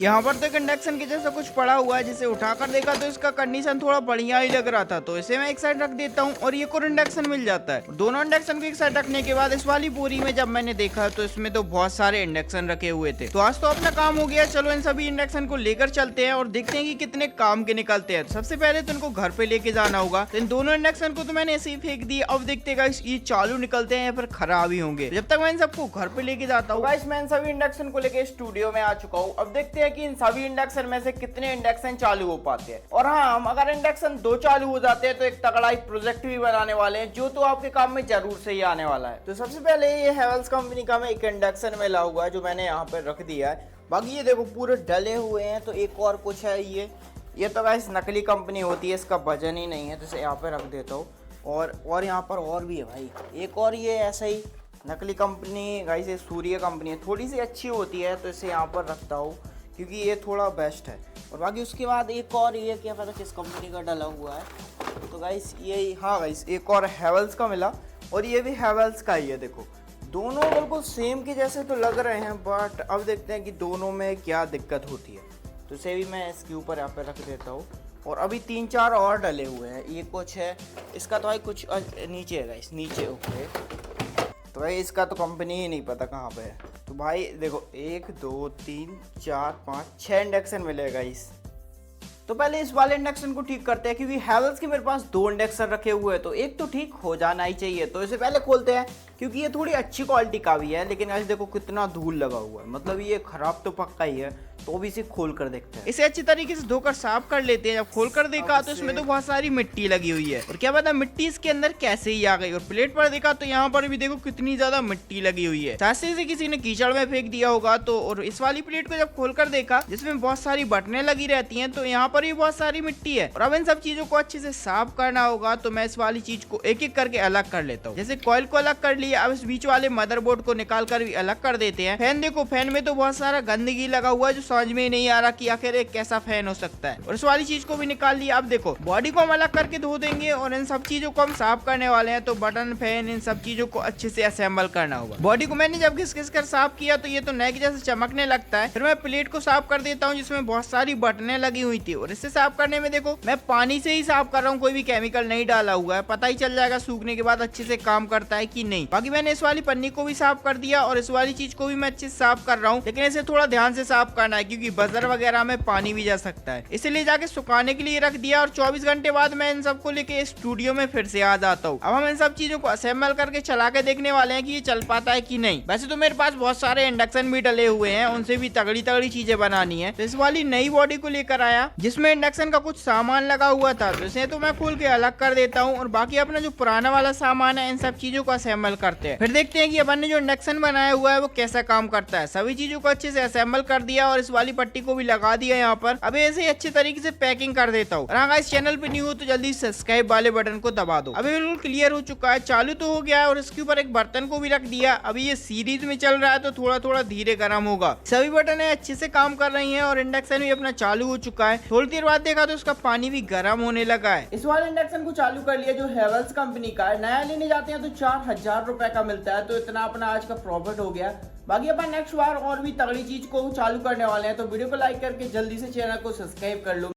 यहाँ पर तो एक इंडक्शन के जैसा कुछ पड़ा हुआ है, जिसे उठाकर देखा तो इसका कंडीशन थोड़ा बढ़िया ही लग रहा था, तो इसे मैं एक साइड रख देता हूँ और ये और इंडक्शन मिल जाता है। दोनों इंडक्शन को एक साइड रखने के बाद इस वाली बोरी में जब मैंने देखा तो इसमें तो बहुत सारे इंडक्शन रखे हुए थे। तो आज तो अपना काम हो गया, चलो इन सभी इंडक्शन को लेकर चलते हैं और देखते हैं कि कितने काम के निकलते हैं। सबसे पहले तो इनको घर पे लेके जाना होगा। तो इन दोनों इंडक्शन को तो मैंने ऐसे ही फेंक दिया। अब देखते हैं ये चालू निकलते हैं या फिर खराब ही होंगे। जब तक मैं इन सबको घर पे लेके जाता हूँ, मैं इन सभी इंडक्शन को लेके स्टूडियो में आ चुका हूँ। अब देखते हैं कि इन सभी इंडक्शन में से कितने इंडक्शन चालू हो पाते हैं। और हाँ, हम अगर इंडक्शन 2 चालू हो जाते हैं तो एक तगड़ा ही प्रोजेक्ट भी बनाने वाले हैं, जो तो आपके काम में जरूर से ही आने वाला है। तो सबसे पहले ये हेवल्स कंपनी का मैं एक इंडक्शन मिला हुआ है, जो मैंने यहाँ पे रख दिया है। बाकी ये देखो पूरे डले हुए हैं। तो एक और कुछ है, ये तो गाइस नकली कंपनी होती है, इसका वजन ही नहीं है, तो इसे यहाँ पे रख देता हूँ। और यहाँ पर और भी है भाई, एक और ये ऐसा ही नकली कंपनी गाइस, ये सूर्य कंपनी है, थोड़ी सी अच्छी होती है, तो इसे यहाँ पर रखता हूँ क्योंकि ये थोड़ा बेस्ट है। और बाकी उसके बाद एक और ये क्या पता किस कंपनी का डला हुआ है। तो गाइस ये, हाँ गाइस एक और हैवेल्स का मिला, और ये भी हैवेल्स का ही है। देखो दोनों बिल्कुल सेम के जैसे तो लग रहे हैं, बट अब देखते हैं कि दोनों में क्या दिक्कत होती है। तो इसे भी मैं इसके ऊपर यहाँ पे रख देता हूँ। और अभी 3-4 और डले हुए हैं, ये कुछ है, इसका तो भाई कुछ नीचे है गाइस, नीचे ओके। तो भाई इसका तो कंपनी ही नहीं पता कहाँ पे है। तो भाई देखो 1 2 3 4 5 6 इंडक्शन मिलेगा इस। तो पहले इस वाले इंडक्शन को ठीक करते हैं, क्योंकि हैवेल्स के मेरे पास 2 इंडक्शन रखे हुए हैं, तो एक तो ठीक हो जाना ही चाहिए। तो इसे पहले खोलते हैं, क्योंकि ये थोड़ी अच्छी क्वालिटी का भी है, लेकिन आज देखो कितना धूल लगा हुआ है, मतलब ये खराब तो पक्का ही है। तो भी इसे खोल कर देखते हैं, इसे अच्छी तरीके से धोकर साफ कर लेते हैं। जब खोल कर देखा तो इसमें तो बहुत सारी मिट्टी लगी हुई है, और क्या पता मिट्टी इसके अंदर कैसे ही आ गई। और प्लेट पर देखा तो यहाँ पर भी देखो कितनी ज्यादा मिट्टी लगी हुई है, शायद से किसी ने कीचड़ में फेंक दिया होगा। तो और इस वाली प्लेट को जब खोल कर देखा, जिसमें बहुत सारी बटनें लगी रहती हैं, तो यहाँ पर भी बहुत सारी मिट्टी है। और अब इन सब चीजों को अच्छे से साफ करना होगा। तो मैं इस वाली चीज को एक एक करके अलग कर लेता हूँ। जैसे कॉइल को अलग कर लिया, अब इस बीच वाले मदरबोर्ड को निकाल कर भी अलग कर देते हैं। फैन देखो, फैन में तो बहुत सारा गंदगी लगा हुआ है, जो समझ में नहीं आ रहा कि आखिर एक कैसा फैन हो सकता है। और इस वाली चीज को भी निकाल लिया। अब देखो बॉडी को हम अलग करके धो देंगे, और इन सब चीजों को हम साफ करने वाले हैं। तो बटन, फैन, इन सब चीजों को अच्छे से असेंबल करना होगा। बॉडी को मैंने जब घिस घिस कर साफ किया तो ये तो नए के जैसे चमकने लगता है। फिर मैं प्लेट को साफ कर देता हूँ, जिसमें बहुत सारी बटनें लगी हुई थी। और इससे साफ करने में देखो मैं पानी से ही साफ कर रहा हूँ, कोई भी केमिकल नहीं डाला हुआ है। पता ही चल जाएगा सूखने के बाद अच्छे से काम करता है कि नहीं। बाकी मैंने इस वाली पन्नी को भी साफ कर दिया, और इस वाली चीज को भी मैं अच्छे से साफ कर रहा हूँ, लेकिन इसे थोड़ा ध्यान से साफ करना है, क्योंकि बजर वगैरह में पानी भी जा सकता है। इसे ले जाके सुखाने के लिए रख दिया, और 24 घंटे बाद मैं इन सबको लेके स्टूडियो में फिर से आ जाता हूँ। अब हम इन सब चीजों को असेंबल करके चला के देखने वाले हैं कि ये चल पाता है कि नहीं। वैसे तो मेरे पास बहुत सारे इंडक्शन भी डले हुए हैं, उनसे भी तगड़ी तगड़ी चीजें बनानी है। तो इस वाली नई बॉडी को लेकर आया, जिसमें इंडक्शन का कुछ सामान लगा हुआ था, तो इसे तो मैं खोल के अलग कर देता हूँ। और बाकी अपना जो पुराना वाला सामान है, इन सब चीजों को असेंबल करते हैं। फिर देखते हैं कि अपन ने जो इंडक्शन बनाया हुआ है वो कैसा काम करता है। सभी चीजों को अच्छे से असेंबल कर दिया, और इस वाली पट्टी को भी लगा दिया यहाँ पर। अब ऐसे अच्छे तरीके से पैकिंग कर देता हूँ। अगर इस चैनल पे न्यू हो तो जल्दी सब्सक्राइब वाले बटन को दबा दो। अभी बिल्कुल क्लियर हो चुका है, चालू तो हो गया है, और इसके ऊपर एक बर्तन को भी रख दिया। अभी ये सीरीज में चल रहा है, तो थोड़ा थोड़ा धीरे गर्म होगा। सभी बटन अच्छे से काम कर रही है, और इंडक्शन भी अपना चालू हो चुका है। थोड़ी देर बाद देखा तो उसका पानी भी गर्म होने लगा है। इस वाले इंडक्शन को चालू कर लिया, जो हैवेल्स कंपनी का है। नया लेने जाते हैं तो 4000 रुपए का मिलता है, तो इतना अपना आज का प्रॉफिट हो गया। बाकी अपन नेक्स्ट बार और भी तगड़ी चीज को चालू करने वाले हैं, तो वीडियो को लाइक करके जल्दी से चैनल को सब्सक्राइब कर लो।